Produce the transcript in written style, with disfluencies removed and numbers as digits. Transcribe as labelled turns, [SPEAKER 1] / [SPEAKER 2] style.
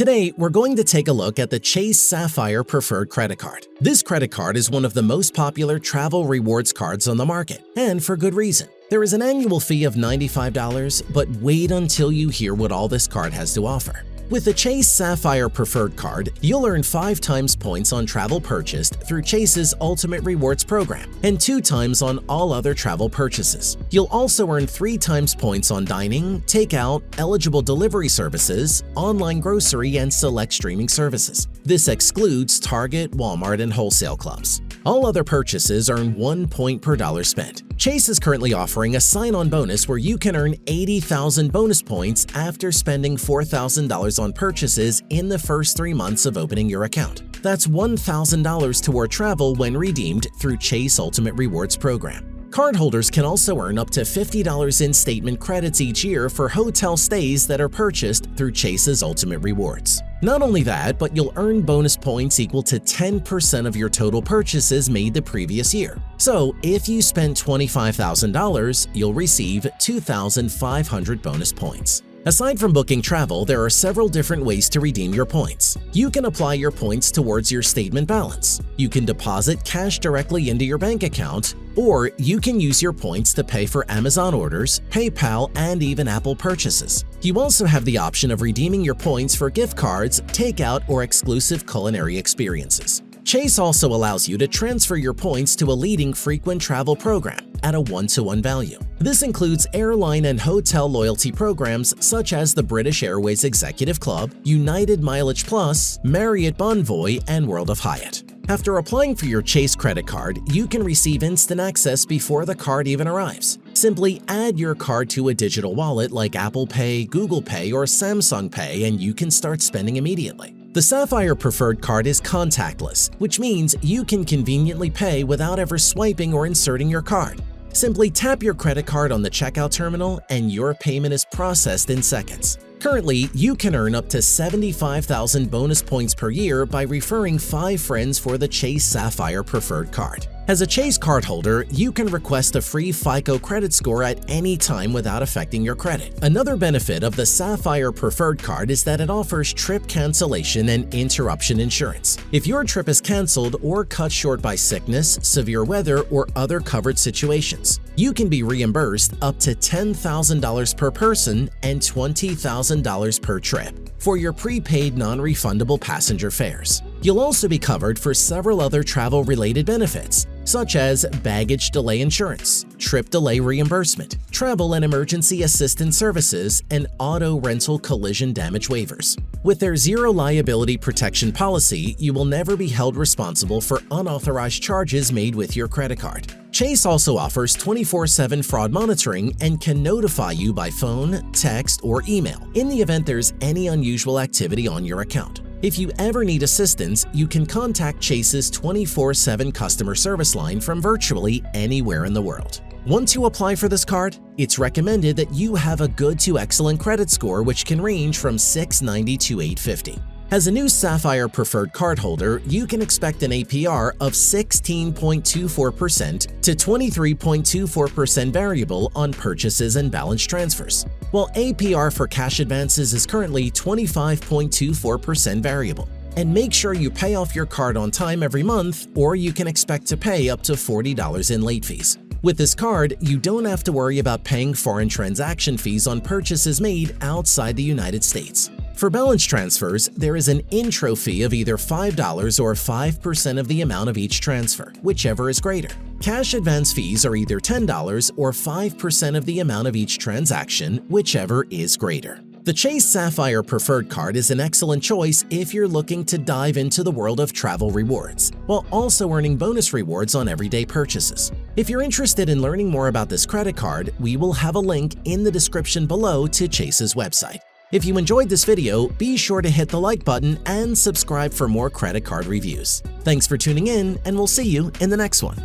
[SPEAKER 1] Today, we're going to take a look at the Chase Sapphire Preferred credit card. This credit card is one of the most popular travel rewards cards on the market, and for good reason. There is an annual fee of $95, but wait until you hear what all this card has to offer. With the Chase Sapphire Preferred card, you'll earn 5 times points on travel purchased through Chase's Ultimate Rewards program and 2 times on all other travel purchases. You'll also earn 3 times points on dining, takeout, eligible delivery services, online grocery, and select streaming services. This excludes Target, Walmart, and wholesale clubs. All other purchases earn 1 point per dollar spent. Chase is currently offering a sign-on bonus where you can earn 80,000 bonus points after spending $4,000 on purchases in the first 3 months of opening your account. That's $1,000 toward travel when redeemed through Chase Ultimate Rewards program. Cardholders can also earn up to $50 in statement credits each year for hotel stays that are purchased through Chase's Ultimate Rewards. Not only that, but you'll earn bonus points equal to 10% of your total purchases made the previous year. So if you spent $25,000, you'll receive 2,500 bonus points. Aside from booking travel, there are several different ways to redeem your points. You can apply your points towards your statement balance. You can deposit cash directly into your bank account, or you can use your points to pay for Amazon orders, PayPal, and even Apple purchases. You also have the option of redeeming your points for gift cards, takeout, or exclusive culinary experiences. Chase also allows you to transfer your points to a leading frequent travel program at a 1-to-1 value. This includes airline and hotel loyalty programs such as the British Airways Executive Club, United Mileage Plus, Marriott Bonvoy, and World of Hyatt. After applying for your Chase credit card, you can receive instant access before the card even arrives. Simply add your card to a digital wallet like Apple Pay, Google Pay, or Samsung Pay, and you can start spending immediately. The Sapphire Preferred card is contactless, which means you can conveniently pay without ever swiping or inserting your card. Simply tap your credit card on the checkout terminal and your payment is processed in seconds. Currently, you can earn up to 75,000 bonus points per year by referring 5 friends for the Chase Sapphire Preferred card. As a Chase cardholder, you can request a free FICO credit score at any time without affecting your credit. Another benefit of the Sapphire Preferred card is that it offers trip cancellation and interruption insurance. If your trip is canceled or cut short by sickness, severe weather, or other covered situations, you can be reimbursed up to $10,000 per person and $20,000 per trip for your prepaid non-refundable passenger fares. You'll also be covered for several other travel-related benefits, such as baggage delay insurance, trip delay reimbursement, travel and emergency assistance services, and auto rental collision damage waivers. With their zero liability protection policy, you will never be held responsible for unauthorized charges made with your credit card. Chase also offers 24/7 fraud monitoring and can notify you by phone, text, or email in the event there's any unusual activity on your account. If you ever need assistance, you can contact Chase's 24/7 customer service line from virtually anywhere in the world. Want to apply for this card? It's recommended that you have a good to excellent credit score, which can range from 690 to 850. As a new Sapphire Preferred cardholder, you can expect an APR of 16.24% to 23.24% variable on purchases and balance transfers, while APR for cash advances is currently 25.24% variable. And make sure you pay off your card on time every month, or you can expect to pay up to $40 in late fees. With this card, you don't have to worry about paying foreign transaction fees on purchases made outside the United States. For balance transfers, there is an intro fee of either $5 or 5% of the amount of each transfer, whichever is greater. Cash advance fees are either $10 or 5% of the amount of each transaction, whichever is greater. The Chase Sapphire Preferred card is an excellent choice if you're looking to dive into the world of travel rewards, while also earning bonus rewards on everyday purchases. If you're interested in learning more about this credit card, we will have a link in the description below to Chase's website. If you enjoyed this video, be sure to hit the like button and subscribe for more credit card reviews. Thanks for tuning in, and we'll see you in the next one.